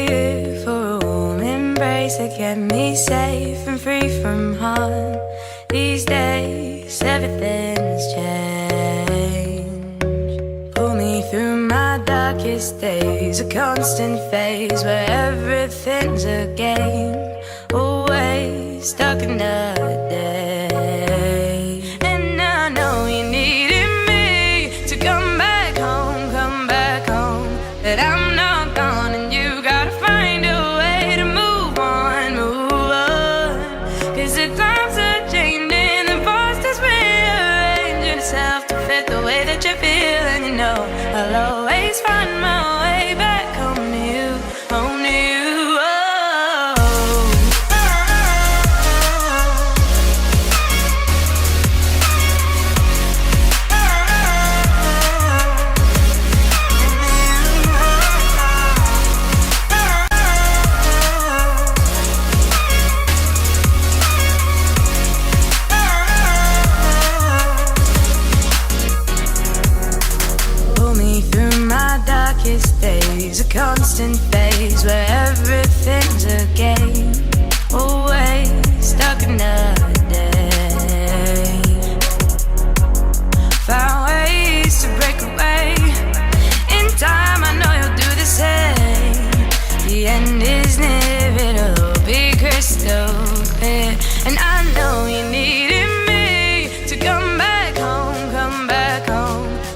here for a warm embrace to get me safe and free from harm. These days, everything's changed. Pull me through my darkest days, a constant phase where everything's a game. Always stuck in the day. And I know you needed me to come back home, but I'm not gone, and you gotta find a way to move on, move on. Cause the times are changing, the past is rearranging itself to fit the way that you feel. And you know I'll always find my way back home to you, home to you. Days, a constant phase where everything's a game. Always stuck in the day. Found ways to break away. In time, I know you'll do the same. The end is near, it'll be crystal clear. And I know you needed me to come back home,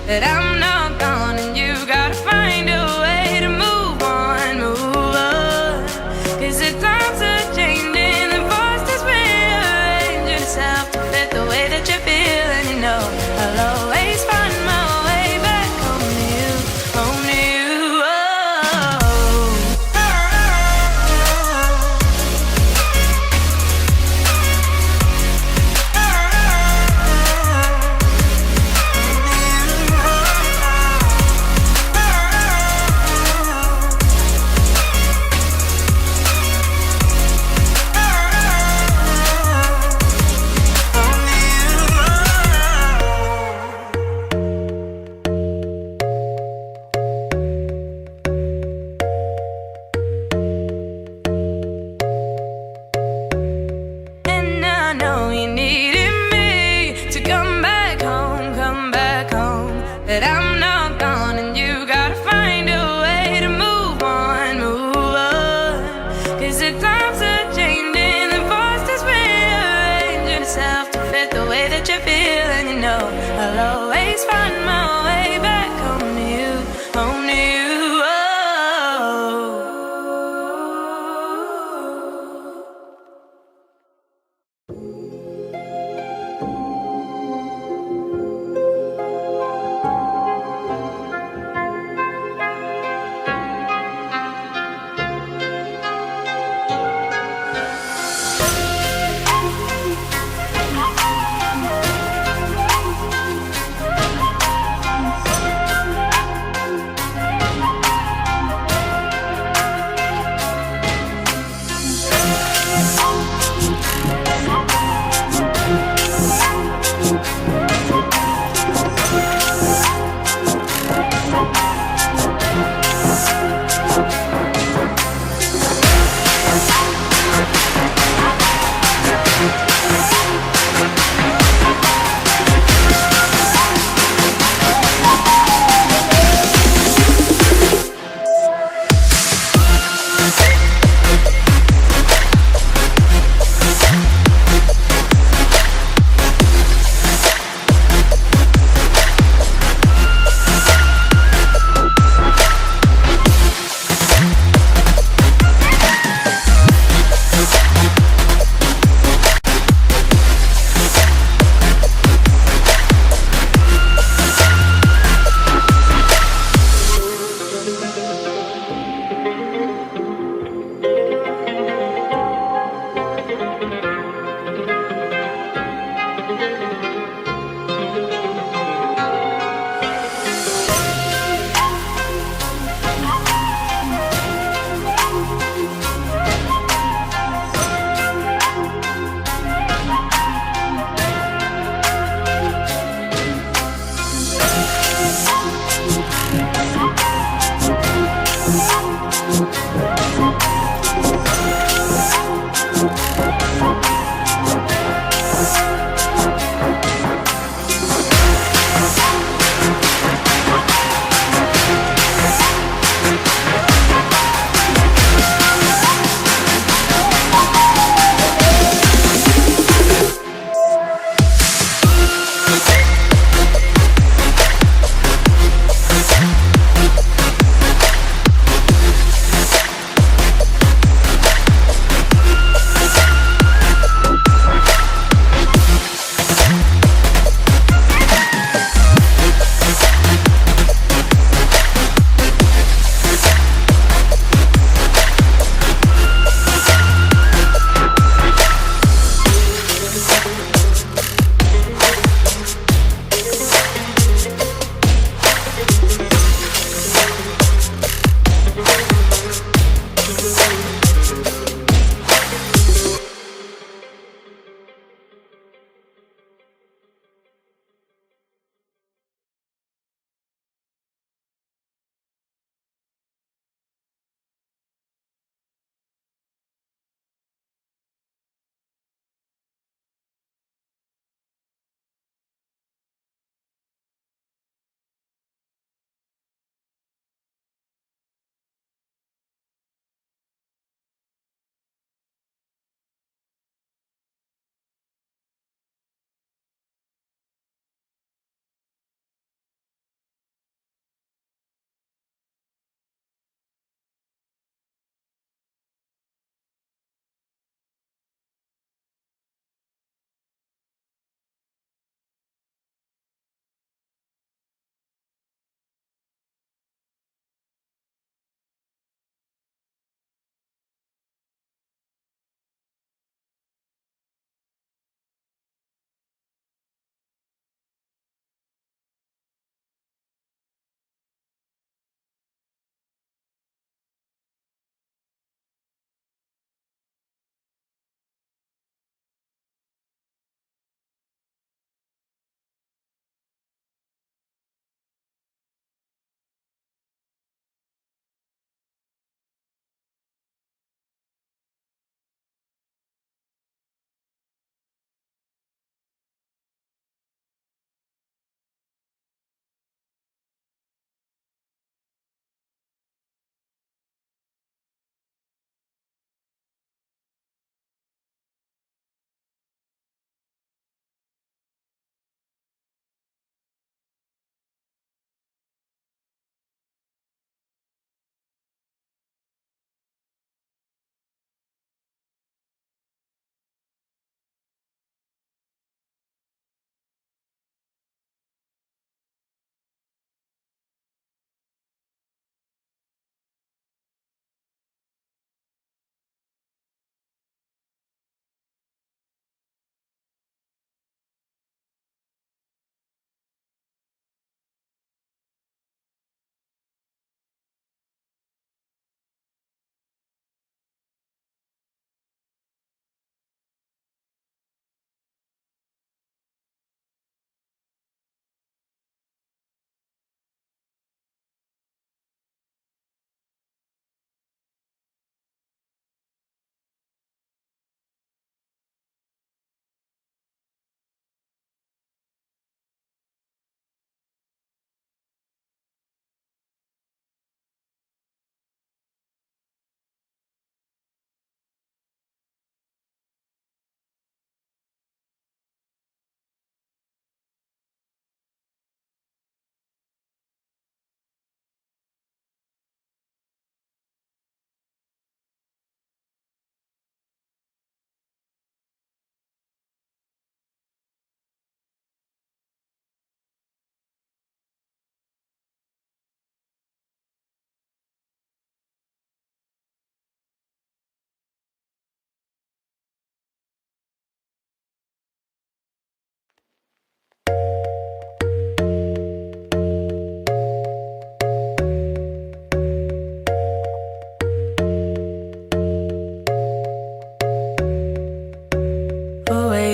but I'm not gone, and you gotta find a way to move on, move on. Cause the times are changing, the past is rearranging itself to fit the way that you feel. And you know I'll always find my way back home to you, home to you. Oh.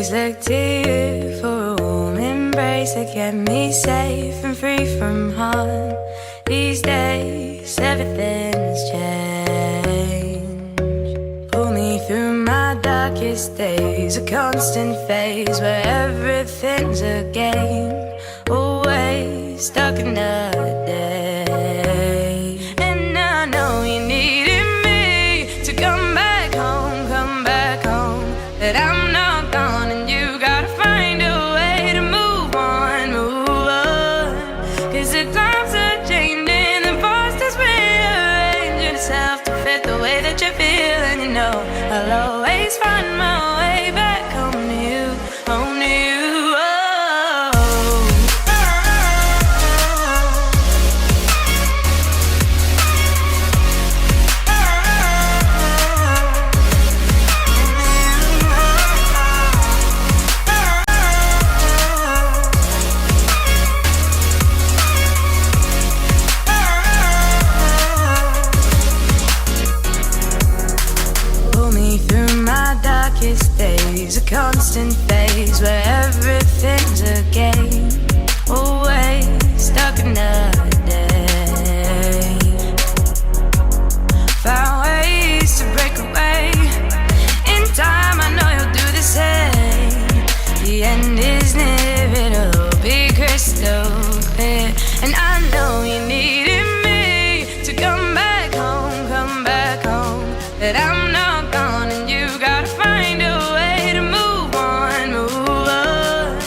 always look to you for a warm embrace that kept me safe and free from harm. These days, everything's changed. Pull me through my darkest days, a constant phase where everything's a game. Always stuck in the day. And I know you needed me to come back home, that I'm not gone and you gotta find a way to move on, move on. Cause the times are changing, the past is rearranging itself to fit the way that you feel. And you know I'll always find my way back home to you, home to you. Days, a constant phase where everything's a game. Always stuck in the day. Found ways to break away. In time, I know you'll do the same. The end is near, it'll be crystal clear. And I know you needed me to come back home, that I'm not gone and you gotta find a way to move on, move on.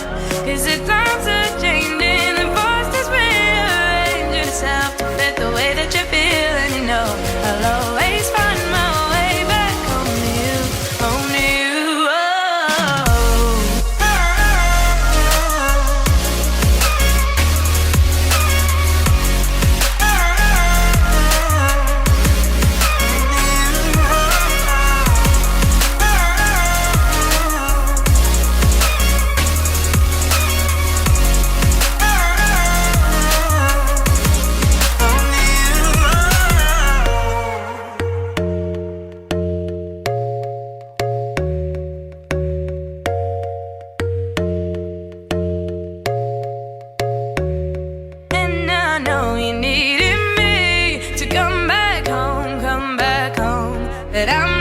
Cause the times are changing, the past is rearranging itself to fit the way that you feel. And you know I'll always find my way back home to you, home to you. I know you needed me to come back home, that I'm